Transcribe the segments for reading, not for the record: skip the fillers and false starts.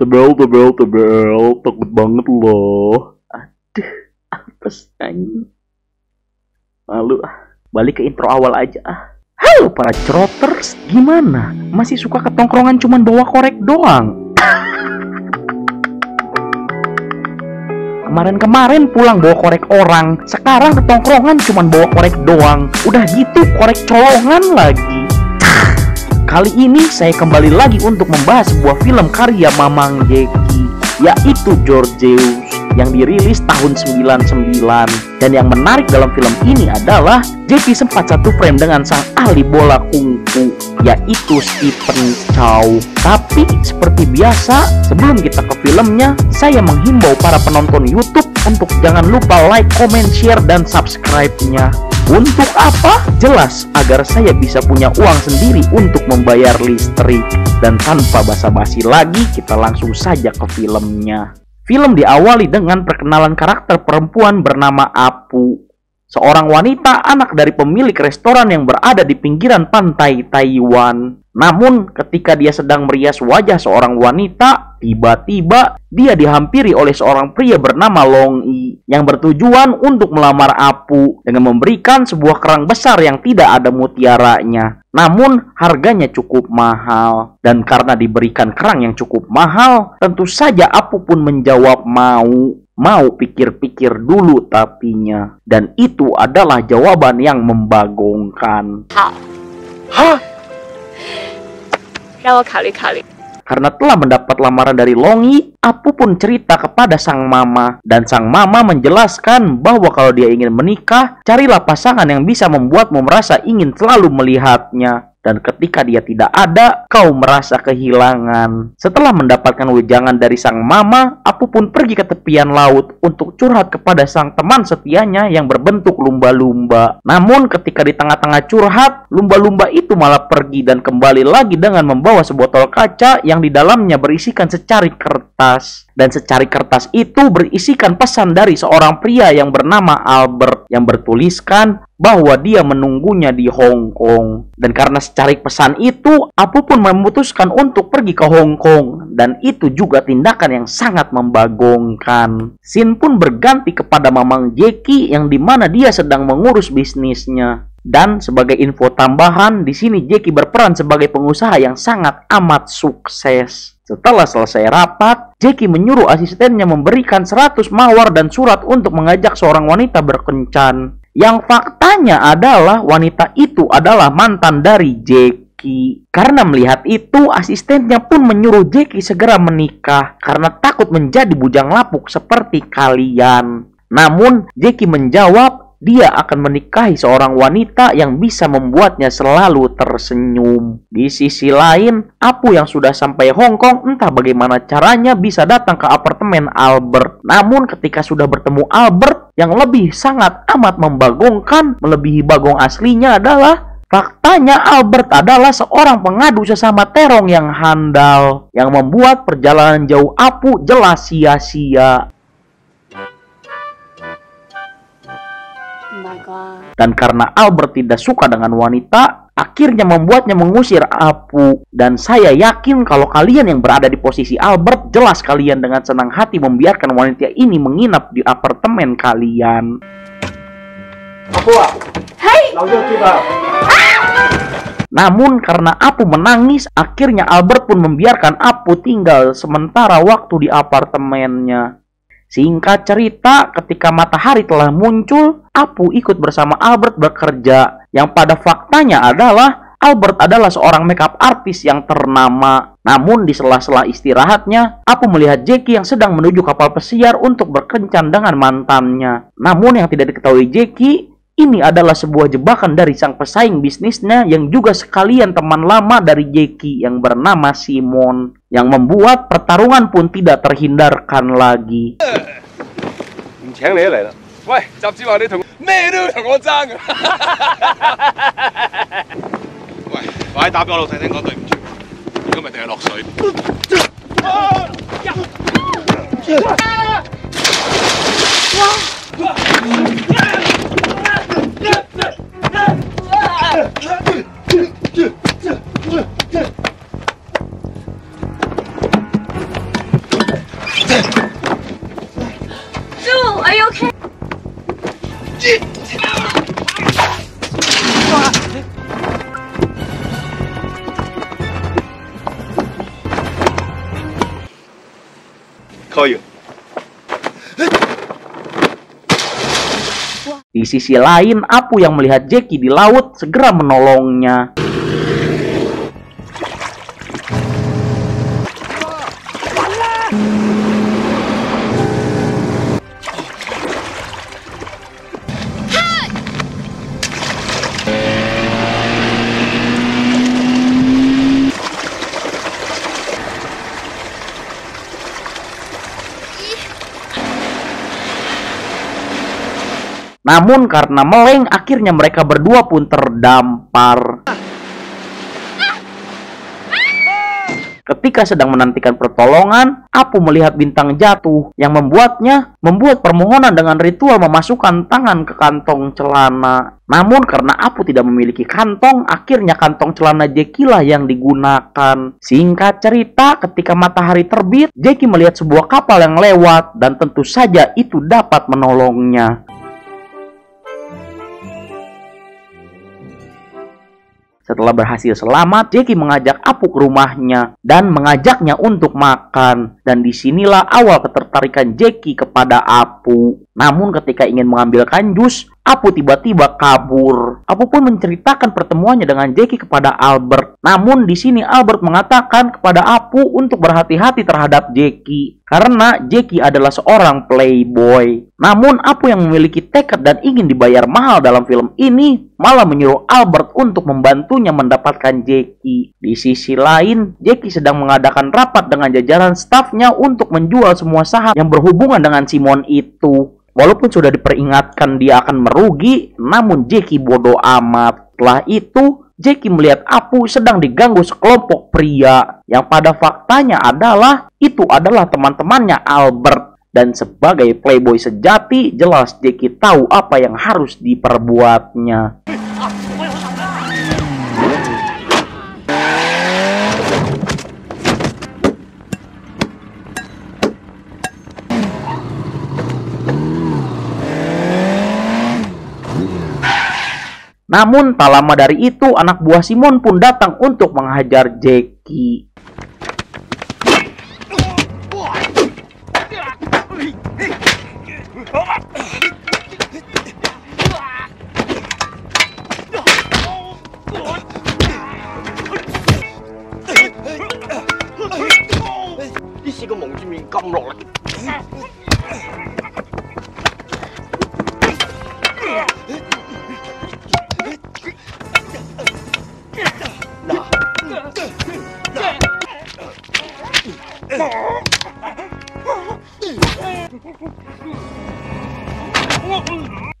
Tebel, takut banget loh. Aduh, apes anjing. Malu balik ke intro awal aja Halo para ceroters, gimana? Masih suka ketongkrongan cuman bawa korek doang? Kemarin pulang bawa korek orang, sekarang ketongkrongan cuman bawa korek doang. Udah gitu korek colongan lagi. Kali ini saya kembali lagi untuk membahas sebuah film karya Mamang Jeki, yaitu Georgeus, yang dirilis tahun 99. Dan yang menarik dalam film ini adalah Jeki sempat satu frame dengan sang ahli bola kungfu, yaitu Stephen Chow. Tapi seperti biasa, sebelum kita ke filmnya, saya menghimbau para penonton YouTube untuk jangan lupa like, comment, share, dan subscribe-nya. Untuk apa? Jelas agar saya bisa punya uang sendiri untuk membayar listrik. Dan tanpa basa-basi lagi, kita langsung saja ke filmnya. Film diawali dengan perkenalan karakter perempuan bernama Apu, seorang wanita anak dari pemilik restoran yang berada di pinggiran pantai Taiwan. Namun ketika dia sedang merias wajah seorang wanita, tiba-tiba dia dihampiri oleh seorang pria bernama Long Yi yang bertujuan untuk melamar Apu dengan memberikan sebuah kerang besar yang tidak ada mutiaranya. Namun harganya cukup mahal, dan karena diberikan kerang yang cukup mahal, tentu saja Apu pun menjawab mau pikir-pikir dulu tapinya. Dan itu adalah jawaban yang membagongkan. Hah? Karena telah mendapat lamaran dari Long Yi, Apu pun cerita kepada sang mama. Dan sang mama menjelaskan bahwa kalau dia ingin menikah, carilah pasangan yang bisa membuatmu merasa ingin selalu melihatnya. Dan ketika dia tidak ada, kau merasa kehilangan. Setelah mendapatkan wejangan dari sang mama, Apu pun pergi ke tepian laut untuk curhat kepada sang teman setianya yang berbentuk lumba-lumba. Namun ketika di tengah-tengah curhat, lumba-lumba itu malah pergi dan kembali lagi dengan membawa sebotol kaca yang di dalamnya berisikan secari kertas. Dan secari kertas itu berisikan pesan dari seorang pria yang bernama Albert yang bertuliskan bahwa dia menunggunya di Hong Kong. Dan karena secari pesan itu, Apu pun memutuskan untuk pergi ke Hong Kong. Dan itu juga tindakan yang sangat membagongkan. Scene pun berganti kepada Mamang Jeki yang dimana dia sedang mengurus bisnisnya. Dan sebagai info tambahan, di sini Jeki berperan sebagai pengusaha yang sangat amat sukses. Setelah selesai rapat, Jeki menyuruh asistennya memberikan 100 mawar dan surat untuk mengajak seorang wanita berkencan. Yang faktanya adalah wanita itu adalah mantan dari Jeki. Karena melihat itu, asistennya pun menyuruh Jeki segera menikah karena takut menjadi bujang lapuk seperti kalian. Namun, Jeki menjawab dia akan menikahi seorang wanita yang bisa membuatnya selalu tersenyum. Di sisi lain, Apu yang sudah sampai Hong Kong entah bagaimana caranya bisa datang ke apartemen Albert. Namun ketika sudah bertemu Albert, yang lebih sangat amat membagongkan, melebihi bagong aslinya adalah faktanya Albert adalah seorang pengadu sesama terong yang handal, yang membuat perjalanan jauh Apu jelas sia-sia. Dan karena Albert tidak suka dengan wanita, akhirnya membuatnya mengusir Apu. Dan saya yakin kalau kalian yang berada di posisi Albert, jelas kalian dengan senang hati membiarkan wanita ini menginap di apartemen kalian. Apu, hai. Namun karena Apu menangis, akhirnya Albert pun membiarkan Apu tinggal sementara waktu di apartemennya. Singkat cerita, ketika matahari telah muncul, Apu ikut bersama Albert bekerja. Yang pada faktanya adalah Albert adalah seorang makeup artist yang ternama. Namun di sela-sela istirahatnya, Apu melihat Jeki yang sedang menuju kapal pesiar untuk berkencan dengan mantannya. Namun yang tidak diketahui Jeki, ini adalah sebuah jebakan dari sang pesaing bisnisnya yang juga sekalian teman lama dari Jeki yang bernama Simon, yang membuat pertarungan pun tidak terhindarkan lagi. Di sisi lain, Apu yang melihat Jackie di laut segera menolongnya. Namun karena meleng, akhirnya mereka berdua pun terdampar. Ketika sedang menantikan pertolongan, Apu melihat bintang jatuh yang membuat permohonan dengan ritual memasukkan tangan ke kantong celana. Namun karena Apu tidak memiliki kantong, akhirnya kantong celana Jackie lah yang digunakan. Singkat cerita, ketika matahari terbit, Jackie melihat sebuah kapal yang lewat dan tentu saja itu dapat menolongnya. Setelah berhasil selamat, Jackie mengajak Apu ke rumahnya dan mengajaknya untuk makan. Dan disinilah awal ketertarikan Jackie kepada Apu. Namun ketika ingin mengambilkan jus, Apu tiba-tiba kabur. Apu pun menceritakan pertemuannya dengan Jackie kepada Albert. Namun di sini Albert mengatakan kepada Apu untuk berhati-hati terhadap Jackie karena Jackie adalah seorang playboy. Namun Apu yang memiliki tekad dan ingin dibayar mahal dalam film ini malah menyuruh Albert untuk membantunya mendapatkan Jackie. Di sisi lain, Jackie sedang mengadakan rapat dengan jajaran stafnya untuk menjual semua saham yang berhubungan dengan Simon itu. Walaupun sudah diperingatkan dia akan merugi, namun Jackie bodoh amat. Setelah itu, Jackie melihat Apu sedang diganggu sekelompok pria yang pada faktanya itu adalah teman-temannya Albert. Dan sebagai playboy sejati, jelas Jackie tahu apa yang harus diperbuatnya. Namun tak lama dari itu, anak buah Simon pun datang untuk menghajar Jackie.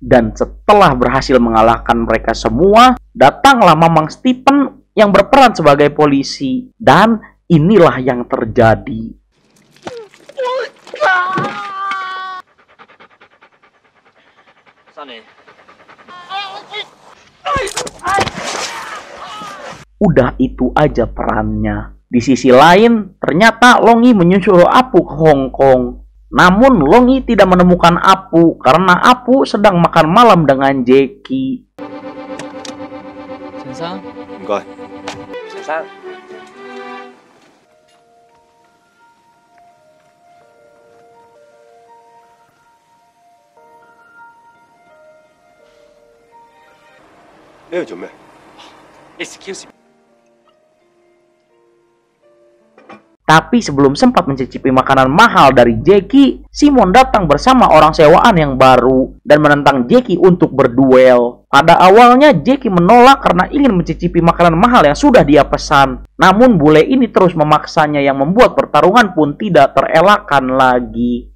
Dan setelah berhasil mengalahkan mereka semua, datanglah Mamang Stephen yang berperan sebagai polisi. Dan inilah yang terjadi. Udah itu aja perannya. Di sisi lain, ternyata Longi menyusul Apu ke Hong Kong. Namun Longi tidak menemukan Apu karena Apu sedang makan malam dengan Jackie. Sensang? Enggak. Sensang? Excuse me. Tapi sebelum sempat mencicipi makanan mahal dari Jackie, Simon datang bersama orang sewaan yang baru dan menentang Jackie untuk berduel. Pada awalnya Jackie menolak karena ingin mencicipi makanan mahal yang sudah dia pesan. Namun bule ini terus memaksanya yang membuat pertarungan pun tidak terelakkan lagi.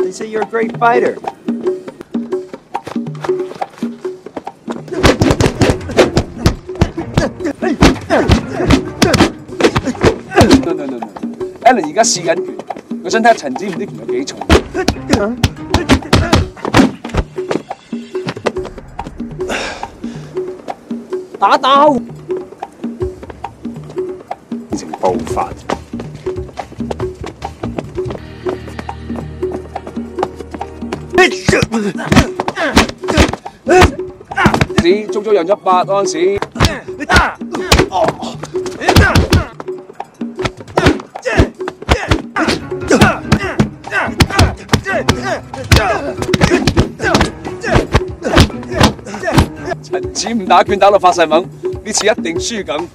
They say you're a great fighter. No. Alan 而家試緊拳，我想睇下陳子唔知拳有幾重。打！步伐。時足足讓咗8安士。陳子唔打拳打到發晒懵，呢次一定輸緊。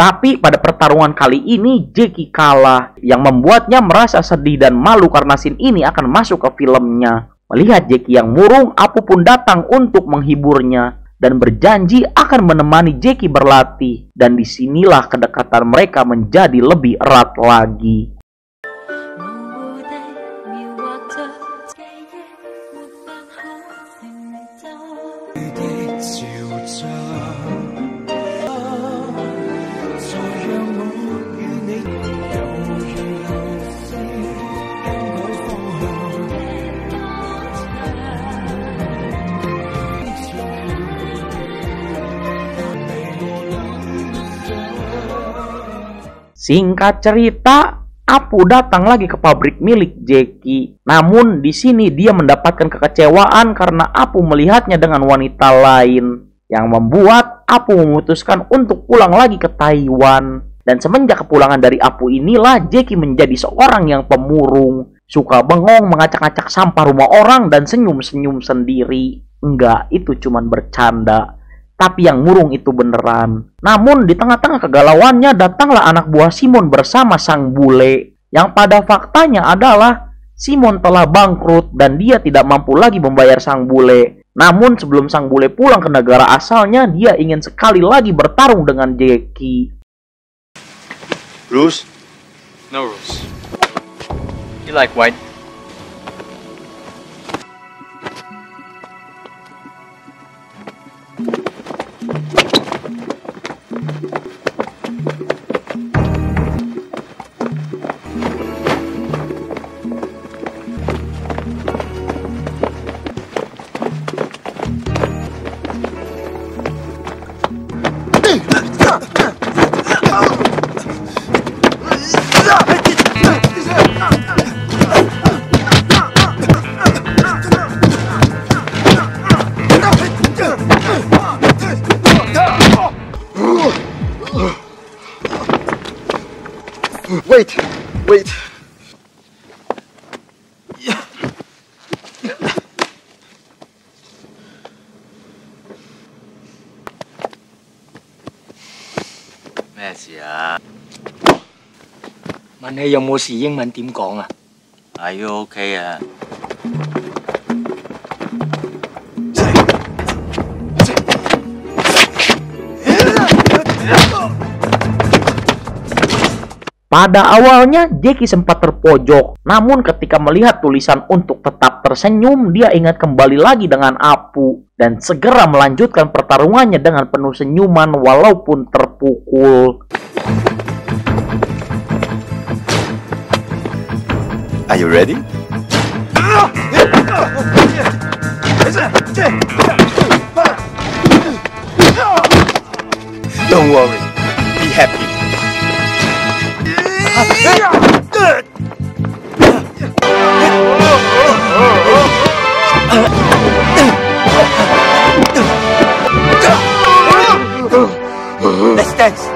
Tapi pada pertarungan kali ini Jackie kalah, yang membuatnya merasa sedih dan malu karena scene ini akan masuk ke filmnya. Melihat Jackie yang murung, Apu pun datang untuk menghiburnya dan berjanji akan menemani Jackie berlatih. Dan disinilah kedekatan mereka menjadi lebih erat lagi. Singkat cerita, Apu datang lagi ke pabrik milik Jackie. Namun di sini dia mendapatkan kekecewaan karena Apu melihatnya dengan wanita lain, yang membuat Apu memutuskan untuk pulang lagi ke Taiwan. Dan semenjak kepulangan dari Apu inilah Jackie menjadi seorang yang pemurung, suka bengong, mengacak-acak sampah rumah orang, dan senyum-senyum sendiri. Enggak, itu cuman bercanda. Tapi yang murung itu beneran. Namun di tengah-tengah kegalauannya datanglah anak buah Simon bersama sang bule. Yang pada faktanya adalah Simon telah bangkrut dan dia tidak mampu lagi membayar sang bule. Namun sebelum sang bule pulang ke negara asalnya, dia ingin sekali lagi bertarung dengan Jackie. Rules? No rules. You like white? Wait.咩事啊？問你有冇事英文點講啊？ Are you okay 啊？ Pada awalnya Jackie sempat terpojok, namun ketika melihat tulisan untuk tetap tersenyum, dia ingat kembali lagi dengan Apu dan segera melanjutkan pertarungannya dengan penuh senyuman walaupun terpukul. Are you ready? Don't worry. Be happy. Let's dance.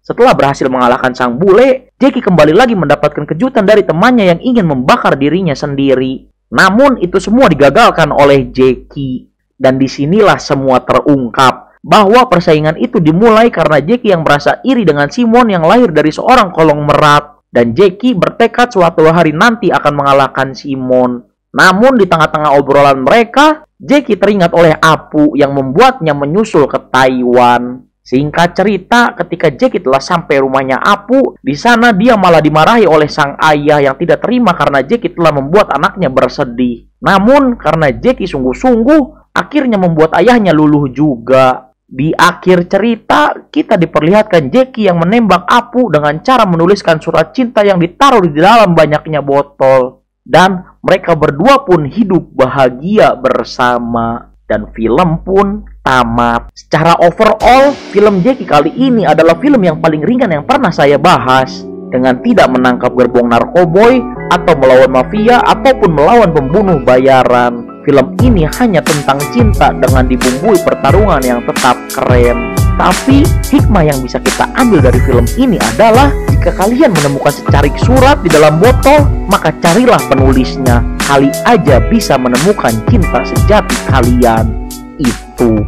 Setelah berhasil mengalahkan sang bule, Jackie kembali lagi mendapatkan kejutan dari temannya yang ingin membakar dirinya sendiri. Namun itu semua digagalkan oleh Jackie. Dan disinilah semua terungkap. bahwa persaingan itu dimulai karena Jackie yang merasa iri dengan Simon yang lahir dari seorang kolong merat. Dan Jackie bertekad suatu hari nanti akan mengalahkan Simon. Namun di tengah-tengah obrolan mereka, Jackie teringat oleh Apu yang membuatnya menyusul ke Taiwan. Singkat cerita, ketika Jackie telah sampai rumahnya Apu, di sana dia malah dimarahi oleh sang ayah yang tidak terima karena Jackie telah membuat anaknya bersedih. Namun, karena Jackie sungguh-sungguh, akhirnya membuat ayahnya luluh juga. Di akhir cerita, kita diperlihatkan Jackie yang menembak Apu dengan cara menuliskan surat cinta yang ditaruh di dalam banyaknya botol. Dan mereka berdua pun hidup bahagia bersama. Dan film pun tamat. Secara overall, film Jackie kali ini adalah film yang paling ringan yang pernah saya bahas. Dengan tidak menangkap gerbong narkoboy, atau melawan mafia, ataupun melawan pembunuh bayaran. Film ini hanya tentang cinta dengan dibumbui pertarungan yang tetap keren. Tapi, hikmah yang bisa kita ambil dari film ini adalah jika kalian menemukan secarik surat di dalam botol, maka carilah penulisnya. Kali aja bisa menemukan cinta sejati kalian. Itu